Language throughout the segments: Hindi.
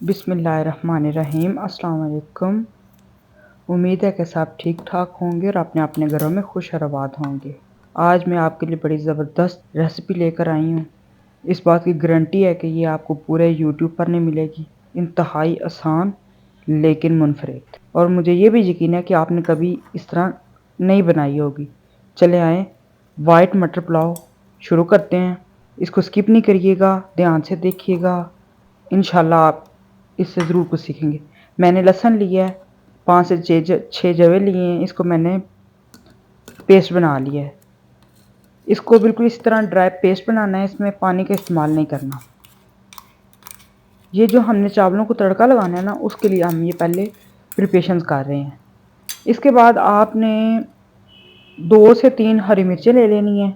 बिस्मिल्लाहिर्रहमानिर्रहीम। अस्सलाम वालेकुम। उम्मीद है कि सब ठीक ठाक होंगे और अपने अपने घरों में खुश और आबाद होंगे। आज मैं आपके लिए बड़ी ज़बरदस्त रेसिपी लेकर आई हूँ। इस बात की गारंटी है कि ये आपको पूरे यूट्यूब पर नहीं मिलेगी। इंतहाई आसान लेकिन मुनफरिद, और मुझे ये भी यकीन है कि आपने कभी इस तरह नहीं बनाई होगी। चले आए वाइट मटर पुलाव शुरू करते हैं। इसको स्किप नहीं करिएगा, ध्यान से देखिएगा, इंशाल्लाह आप इससे ज़रूर कुछ सीखेंगे। मैंने लहसुन लिया है, 5 से 6 जवे लिए हैं। इसको मैंने पेस्ट बना लिया है। इसको बिल्कुल इस तरह ड्राई पेस्ट बनाना है, इसमें पानी का इस्तेमाल नहीं करना। ये जो हमने चावलों को तड़का लगाना है ना, उसके लिए हम ये पहले प्रिपरेशन कर रहे हैं। इसके बाद आपने 2 से 3 हरी मिर्चें ले लेनी है।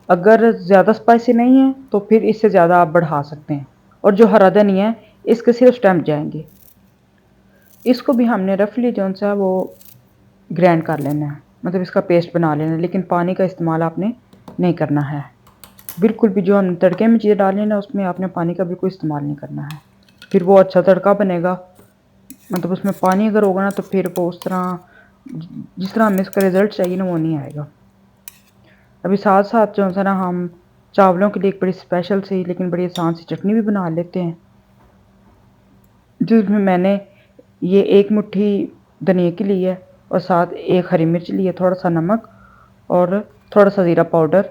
अगर ज़्यादा स्पाइसी नहीं है तो फिर इससे ज़्यादा आप बढ़ा सकते हैं। और जो हरा धनिया है, इसके सिर्फ स्टेम जाएंगे। इसको भी हमने रफली जो सा वो ग्राइंड कर लेना है, मतलब इसका पेस्ट बना लेना है। लेकिन पानी का इस्तेमाल आपने नहीं करना है। बिल्कुल भी जो हमने तड़के में चीज़ें डाली ना, उसमें आपने पानी का बिल्कुल इस्तेमाल नहीं करना है। फिर वो अच्छा तड़का बनेगा। मतलब उसमें पानी अगर होगा ना, तो फिर वो उस तरह जिस तरह हमें इसका रिज़ल्ट चाहिए ना, वो नहीं आएगा। अभी साथ साथ जो है ना, हम चावलों के लिए एक बड़ी स्पेशल सी लेकिन बड़ी आसान सी चटनी भी बना लेते हैं, जिसमें मैंने ये 1 मुट्ठी धनिया की ली है और साथ 1 हरी मिर्च ली है, थोड़ा सा नमक और थोड़ा सा ज़ीरा पाउडर।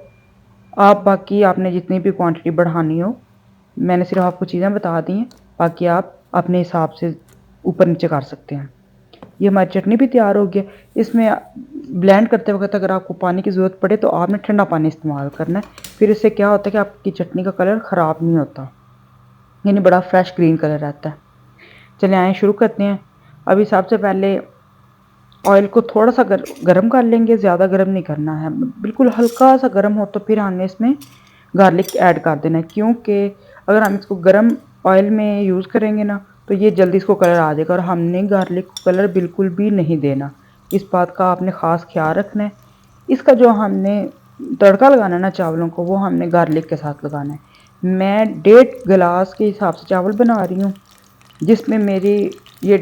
आप बाकी आपने जितनी भी क्वांटिटी बढ़ानी हो, मैंने सिर्फ आपको चीज़ें बता दी हैं, बाकी आप अपने हिसाब से ऊपर नीचे कर सकते हैं। ये हमारी चटनी भी तैयार हो गई। इसमें ब्लेंड करते वक्त अगर आपको पानी की ज़रूरत पड़े तो आपने ठंडा पानी इस्तेमाल करना है। फिर इससे क्या होता है कि आपकी चटनी का कलर ख़राब नहीं होता, यानी बड़ा फ्रेश ग्रीन कलर रहता है। चले आए शुरू करते हैं। अभी सबसे पहले ऑयल को थोड़ा सा गर्म कर लेंगे, ज़्यादा गर्म नहीं करना है, बिल्कुल हल्का सा गर्म हो तो फिर हमने इसमें गार्लिक ऐड कर देना है। क्योंकि अगर हम इसको गर्म ऑयल में यूज़ करेंगे ना, तो ये जल्दी इसको कलर आ जाएगा और हमने गार्लिक को कलर बिल्कुल भी नहीं देना। इस बात का आपने ख़ास ख्याल रखना है। इसका जो हमने तड़का लगाना है ना चावलों को, वो हमने गार्लिक के साथ लगाना है। मैं 1.5 गिलास के हिसाब से चावल बना रही हूँ, जिसमें मेरी ये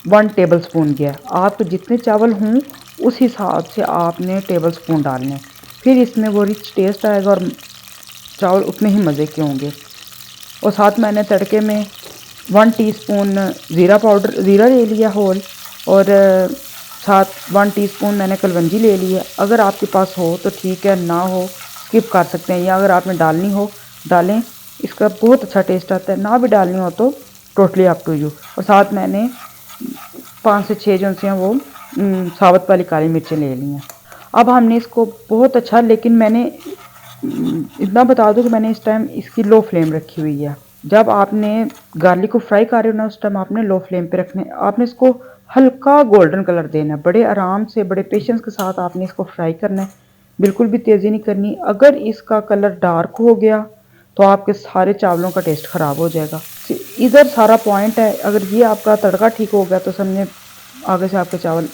1 टेबल स्पून गया। आप जितने चावल हों उस हिसाब से आपने टेबल स्पून डालने। फिर इसमें वो रिच टेस्ट आएगा और चावल उतने ही मज़े के होंगे। और साथ मैंने तड़के में 1 टीस्पून ज़ीरा ले लिया होल, और साथ 1 टीस्पून मैंने कलवंजी ले ली है। अगर आपके पास हो तो ठीक है, ना हो स्किप कर सकते हैं, या अगर आपने डालनी हो डालें, इसका बहुत अच्छा टेस्ट आता है। ना भी डालनी हो तो टोटली अप टू यू। और साथ मैंने 5 से 6 जो हैं वो साबुत वाली काली मिर्चें ले ली हैं। अब हमने इसको बहुत अच्छा, लेकिन मैंने इतना बता दूं कि मैंने इस टाइम इसकी लो फ्लेम रखी हुई है। जब आपने गार्लिक को फ्राई कर रहे हो ना, उस टाइम आपने लो फ्लेम पे रखना है। आपने इसको हल्का गोल्डन कलर देना है, बड़े आराम से बड़े पेशेंस के साथ आपने इसको फ्राई करना है, बिल्कुल भी तेज़ी नहीं करनी। अगर इसका कलर डार्क हो गया तो आपके सारे चावलों का टेस्ट ख़राब हो जाएगा। इधर सारा पॉइंट है। अगर ये आपका तड़का ठीक हो गया तो समझे आगे से आपके चावल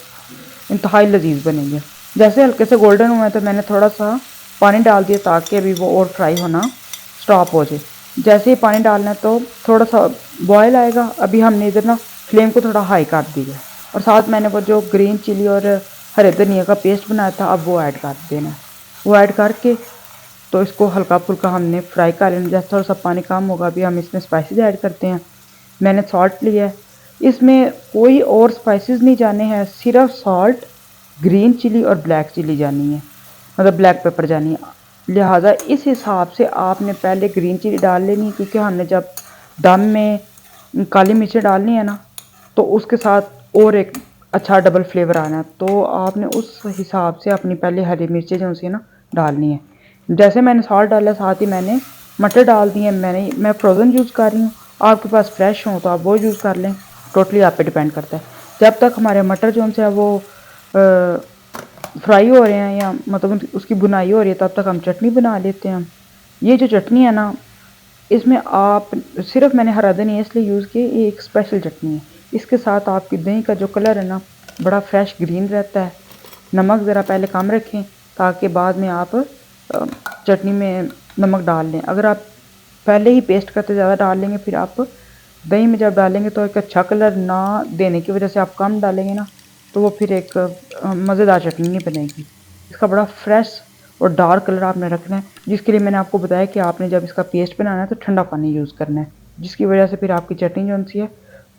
इंतहाई लजीज बनेंगे। जैसे हल्के से गोल्डन हुए तो मैंने थोड़ा सा पानी डाल दिया ताकि अभी वो और फ्राई होना स्टॉप हो जाए। जैसे ही पानी डालना है तो थोड़ा सा बॉयल आएगा। अभी हमने इधर ना फ्लेम को थोड़ा हाई कर दिया, और साथ मैंने वो जो ग्रीन चिली और हरे धनिया का पेस्ट बनाया था, अब वो ऐड कर देना है। वो ऐड करके तो इसको हल्का फुल्का हमने फ्राई कर लेना। जैसे थोड़ा सा पानी कम होगा, अभी हम इसमें स्पाइसेस ऐड करते हैं। मैंने सॉल्ट लिया है, इसमें कोई और स्पाइसेस नहीं जाने हैं, सिर्फ सॉल्ट, ग्रीन चिली और ब्लैक चिली जानी है, मतलब ब्लैक पेपर जानी है। लिहाजा इस हिसाब से आपने पहले ग्रीन चिली डाल लेनी है, क्योंकि हमने जब दम में काली मिर्चें डालनी है ना, तो उसके साथ और एक अच्छा डबल फ्लेवर आना है। तो आपने उस हिसाब से अपनी पहले हरी मिर्चें जो सी ना डालनी है। जैसे मैंने सॉल्ट डाला, साथ ही मैंने मटर डाल दिए। मैं फ्रोज़न यूज़ कर रही हूँ, आपके पास फ्रेश हो तो आप वो यूज़ कर लें, टोटली आप पे डिपेंड करता है। जब तक हमारे मटर जो है वो फ्राई हो रहे हैं, या मतलब उसकी बुनाई हो रही है, तब तक हम चटनी बना लेते हैं। ये जो चटनी है ना, इसमें आप सिर्फ मैंने हरा धनिया इसलिए यूज़ किया, ये एक स्पेशल चटनी है। इसके साथ आपकी दही का जो कलर है ना, बड़ा फ्रेश ग्रीन रहता है। नमक ज़रा पहले कम रखें ताकि बाद में आप चटनी में नमक डाल लें। अगर आप पहले ही पेस्ट करते ज़्यादा डाल लेंगे, फिर आप दही में जब डालेंगे तो एक अच्छा कलर ना देने की वजह से आप कम डालेंगे ना, तो वो फिर एक मज़ेदार चटनी नहीं बनेगी। इसका बड़ा फ्रेश और डार्क कलर आपने रखना है, जिसके लिए मैंने आपको बताया कि आपने जब इसका पेस्ट बनाना है तो ठंडा पानी यूज़ करना है, जिसकी वजह से फिर आपकी चटनी जो सी है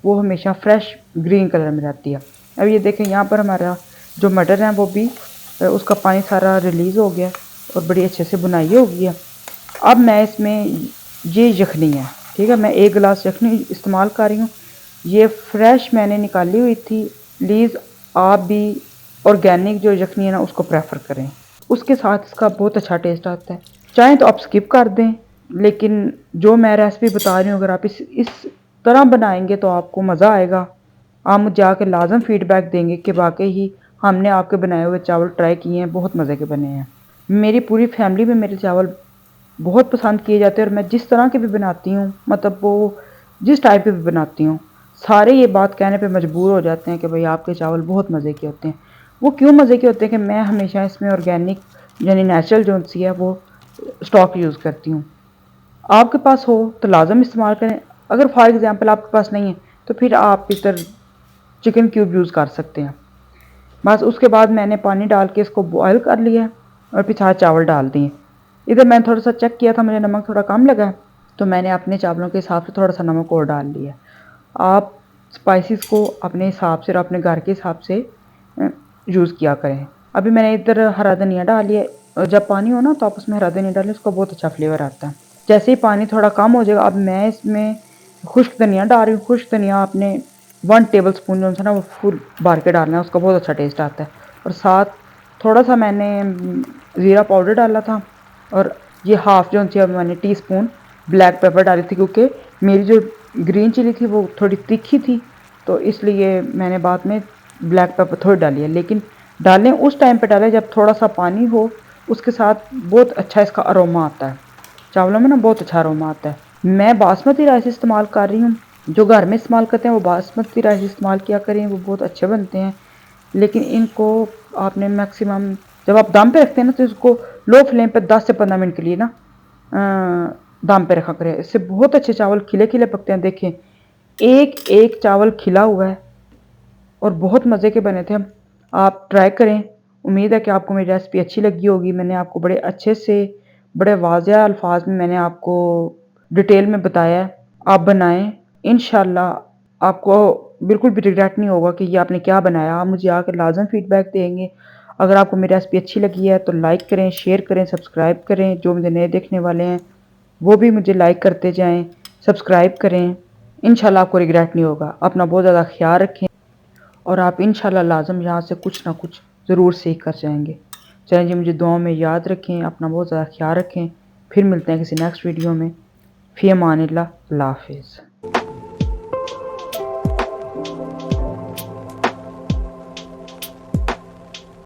वो हमेशा फ्रेश ग्रीन कलर में रहती है। अब ये देखें यहाँ पर हमारा जो मटर है वो भी उसका पानी सारा रिलीज़ हो गया और बड़ी अच्छे से बुनाई हो गई है। अब मैं इसमें ये यखनी है, ठीक है, मैं 1 गिलास यखनी इस्तेमाल कर रही हूँ। ये फ्रेश मैंने निकाली हुई थी। प्लीज़ आप भी ऑर्गेनिक जो यखनी है ना उसको प्रेफर करें, उसके साथ इसका बहुत अच्छा टेस्ट आता है। चाहें तो आप स्किप कर दें, लेकिन जो मैं रेसिपी बता रही हूँ अगर आप इस तरह बनाएंगे तो आपको मज़ा आएगा। आप मुझे आके लाजम फीडबैक देंगे कि वाकई ही हमने आपके बनाए हुए चावल ट्राई किए हैं, बहुत मज़े के बने हैं। मेरी पूरी फैमिली में मेरे चावल बहुत पसंद किए जाते हैं और मैं जिस तरह के भी बनाती हूँ, मतलब वो जिस टाइप के भी बनाती हूँ, सारे ये बात कहने पे मजबूर हो जाते हैं कि भाई आपके चावल बहुत मज़े के होते हैं। वो क्यों मज़े के होते हैं कि मैं हमेशा इसमें ऑर्गेनिक यानी नेचुरल जो सी है वो स्टॉक यूज़ करती हूँ। आपके पास हो तो लाजम इस्तेमाल करें, अगर फॉर एग्ज़ाम्पल आपके पास नहीं है तो फिर आप इधर चिकन क्यूब यूज़ कर सकते हैं। बस उसके बाद मैंने पानी डाल के इसको बॉयल कर लिया और फिर साथ चावल डाल दिए। इधर मैंने थोड़ा सा चेक किया था, मुझे नमक थोड़ा कम लगा तो मैंने अपने चावलों के हिसाब से थोड़ा सा नमक और डाल लिया। आप स्पाइसेस को अपने हिसाब से और अपने घर के हिसाब से यूज़ किया करें। अभी मैंने इधर हरा धनिया डाल लिया, और जब पानी हो ना तो आप उसमें हरा धनिया डालें, उसका बहुत अच्छा फ्लेवर आता है। जैसे ही पानी थोड़ा कम हो जाएगा अब मैं इसमें खुश्क धनिया डाल रही हूँ। खुश्क धनिया आपने 1 टेबल स्पून जो है ना वो फुल भर के डालना है, उसका बहुत अच्छा टेस्ट आता है। और साथ थोड़ा सा मैंने ज़ीरा पाउडर डाला था और ये हाफ़ जो थी अब मैंने टीस्पून ब्लैक पेपर डाली थी, क्योंकि मेरी जो ग्रीन चिली थी वो थोड़ी तीखी थी, तो इसलिए मैंने बाद में ब्लैक पेपर थोड़ी डाली है। लेकिन डालें उस टाइम पे डालें जब थोड़ा सा पानी हो, उसके साथ बहुत अच्छा इसका अरोमा आता है। चावलों में ना बहुत अच्छा अरोमा आता है। मैं बासमती राइस इस्तेमाल कर रही हूँ, जो घर में इस्तेमाल करते हैं वो बासमती राइस इस्तेमाल किया करें, वो बहुत अच्छे बनते हैं। लेकिन इनको आपने मैक्सिमम जब आप दम पे रखते हैं ना तो इसको लो फ्लेम पे 10 से 15 मिनट के लिए ना दम पे रखा करें, इससे बहुत अच्छे चावल खिले खिले पकते हैं। देखें एक एक चावल खिला हुआ है और बहुत मज़े के बने थे। हम आप ट्राई करें। उम्मीद है कि आपको मेरी रेसिपी अच्छी लगी होगी। मैंने आपको बड़े अच्छे से बड़े वाज़ेह अल्फाज में मैंने आपको डिटेल में बताया है। आप बनाएं, इंशाल्लाह आपको बिल्कुल भी रिग्रेट नहीं होगा कि ये आपने क्या बनाया। आप मुझे आकर लाजम फीडबैक देंगे। अगर आपको मेरी रेसिपी अच्छी लगी है तो लाइक करें, शेयर करें, सब्सक्राइब करें। जो मुझे नए देखने वाले हैं वो भी मुझे लाइक करते जाएं, सब्सक्राइब करें। इंशाल्लाह आपको रिग्रेट नहीं होगा। अपना बहुत ज़्यादा ख्याल रखें और आप इंशाल्लाह लाज़म यहाँ से कुछ ना कुछ ज़रूर सीख कर जाएंगे। चलें जी, मुझे दुआओं में याद रखें, अपना बहुत ज़्यादा ख्याल रखें। फिर मिलते हैं किसी नेक्स्ट वीडियो में। फ़ी अमानिल्लाह, अल्लाह हाफ़िज़।